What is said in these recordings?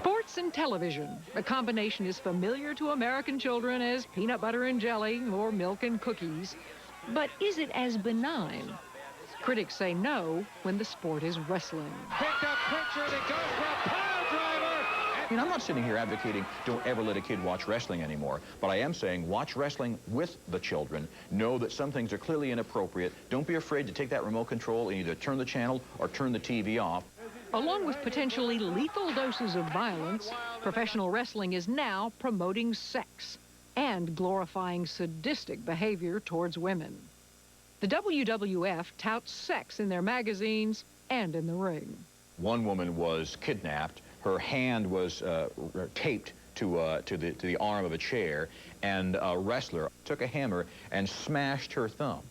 Sports and television. The combination is familiar to American children as peanut butter and jelly or milk and cookies. But is it as benign? Critics say no when the sport is wrestling. Picked up Pritchard, it goes for a pile driver. I mean, I'm not sitting here advocating don't ever let a kid watch wrestling anymore, but I am saying watch wrestling with the children. Know that some things are clearly inappropriate. Don't be afraid to take that remote control and either turn the channel or turn the TV off. Along with potentially lethal doses of violence, professional wrestling is now promoting sex and glorifying sadistic behavior towards women. The WWF touts sex in their magazines and in the ring. One woman was kidnapped. Her hand was taped to the arm of a chair, and a wrestler took a hammer and smashed her thumb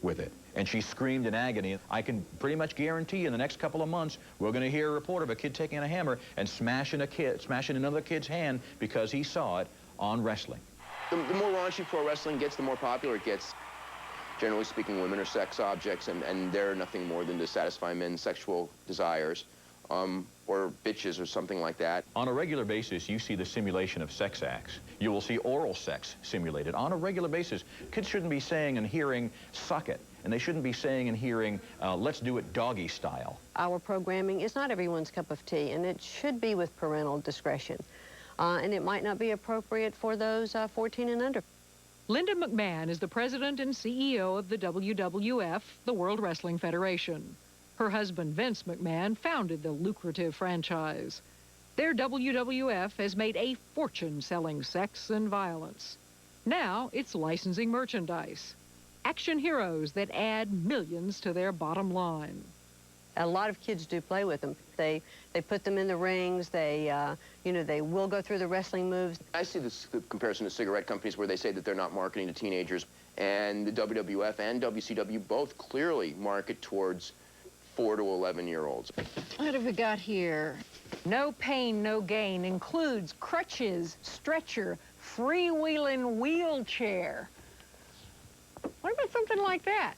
with it. And she screamed in agony. I can pretty much guarantee in the next couple of months, we're going to hear a report of a kid taking a hammer and smashing another kid's hand because he saw it on wrestling. The more raunchy pro wrestling gets, the more popular it gets. Generally speaking, women are sex objects, and they're nothing more than to satisfy men's sexual desires, or bitches or something like that. On a regular basis, you see the simulation of sex acts. You will see oral sex simulated on a regular basis. Kids shouldn't be saying and hearing, suck it. And they shouldn't be saying and hearing, let's do it doggy style. Our programming is not everyone's cup of tea, and it should be with parental discretion. And it might not be appropriate for those 14 and under. Linda McMahon is the president and CEO of the WWF, the World Wrestling Federation. Her husband, Vince McMahon, founded the lucrative franchise. Their WWF has made a fortune selling sex and violence. Now it's licensing merchandise. Action heroes that add millions to their bottom line. A lot of kids do play with them. They put them in the rings. They will go through the wrestling moves. I see this comparison to cigarette companies where they say that they're not marketing to teenagers. And the WWF and WCW both clearly market towards 4 to 11-year-olds. What have we got here? No pain, no gain includes crutches, stretcher, freewheeling wheelchair. What about something like that?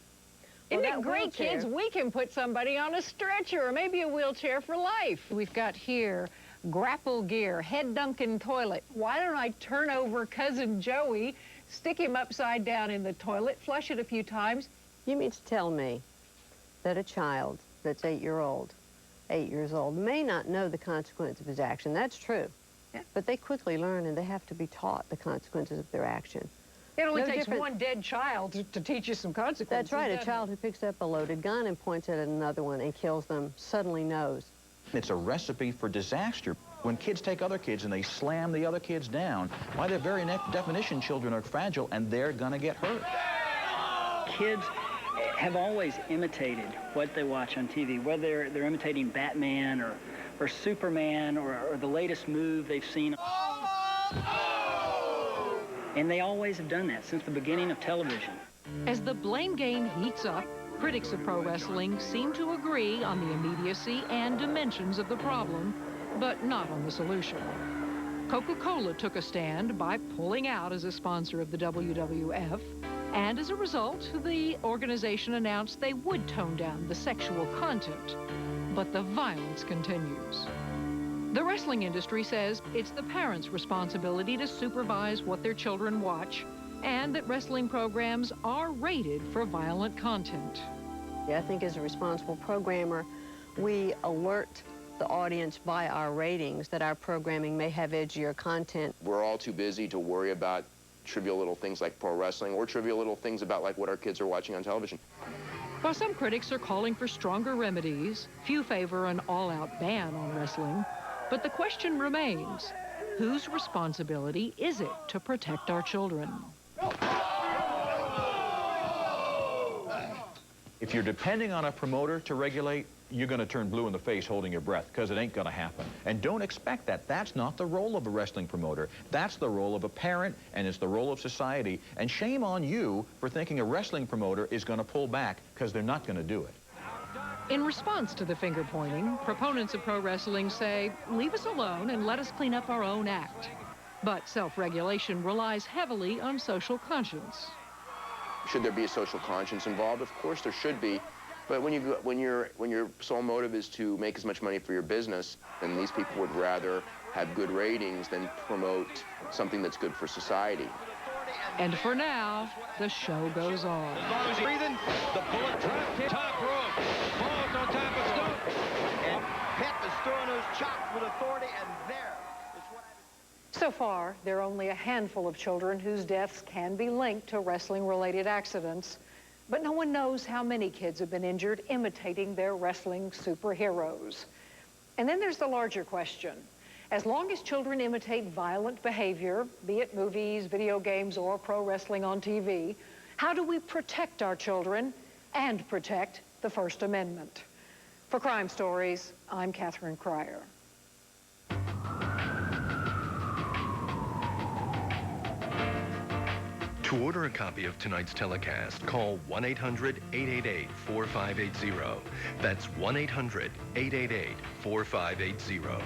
Well, Isn't it great, wheelchair, kids? We can put somebody on a stretcher or maybe a wheelchair for life. We've got here grapple gear, head dunking toilet. Why don't I turn over Cousin Joey, stick him upside down in the toilet, flush it a few times? You mean to tell me that a child that's 8 years old, may not know the consequence of his action? That's true. Yeah. But they quickly learn, and they have to be taught the consequences of their action. It only No takes different- one dead child to teach you some consequences. That's right. A doesn't child who picks up a loaded gun and points it at another one and kills them suddenly knows. It's a recipe for disaster. When kids take other kids and they slam the other kids down, by their very definition, children are fragile and they're gonna get hurt. Kids have always imitated what they watch on TV, whether they're imitating Batman or Superman or the latest move they've seen. And they always have done that since the beginning of television. As the blame game heats up, critics of pro wrestling seem to agree on the immediacy and dimensions of the problem, but not on the solution. Coca-Cola took a stand by pulling out as a sponsor of the WWF, and as a result, the organization announced they would tone down the sexual content, but the violence continues. The wrestling industry says it's the parents' responsibility to supervise what their children watch, and that wrestling programs are rated for violent content. I think as a responsible programmer, we alert the audience by our ratings that our programming may have edgier content. We're all too busy to worry about trivial little things like pro wrestling or trivial little things about like what our kids are watching on television. While some critics are calling for stronger remedies, few favor an all-out ban on wrestling. But the question remains, whose responsibility is it to protect our children? If you're depending on a promoter to regulate, you're going to turn blue in the face holding your breath because it ain't going to happen. And don't expect that. That's not the role of a wrestling promoter. That's the role of a parent, and it's the role of society. And shame on you for thinking a wrestling promoter is going to pull back because they're not going to do it. In response to the finger-pointing, proponents of pro wrestling say, leave us alone and let us clean up our own act. But self-regulation relies heavily on social conscience. Should there be a social conscience involved? Of course there should be. But when your sole motive is to make as much money for your business, then these people would rather have good ratings than promote something that's good for society. And for now, the show goes on. As long as he's breathing, the bullet drop hit top rope. Falls on top of Stone. And Pep is throwing those chops with authority, and there is what I... So far, there are only a handful of children whose deaths can be linked to wrestling-related accidents. But no one knows how many kids have been injured imitating their wrestling superheroes. And then there's the larger question. As long as children imitate violent behavior, be it movies, video games, or pro wrestling on TV, how do we protect our children and protect the First Amendment? For Crime Stories, I'm Catherine Cryer. To order a copy of tonight's telecast, call 1-800-888-4580. That's 1-800-888-4580.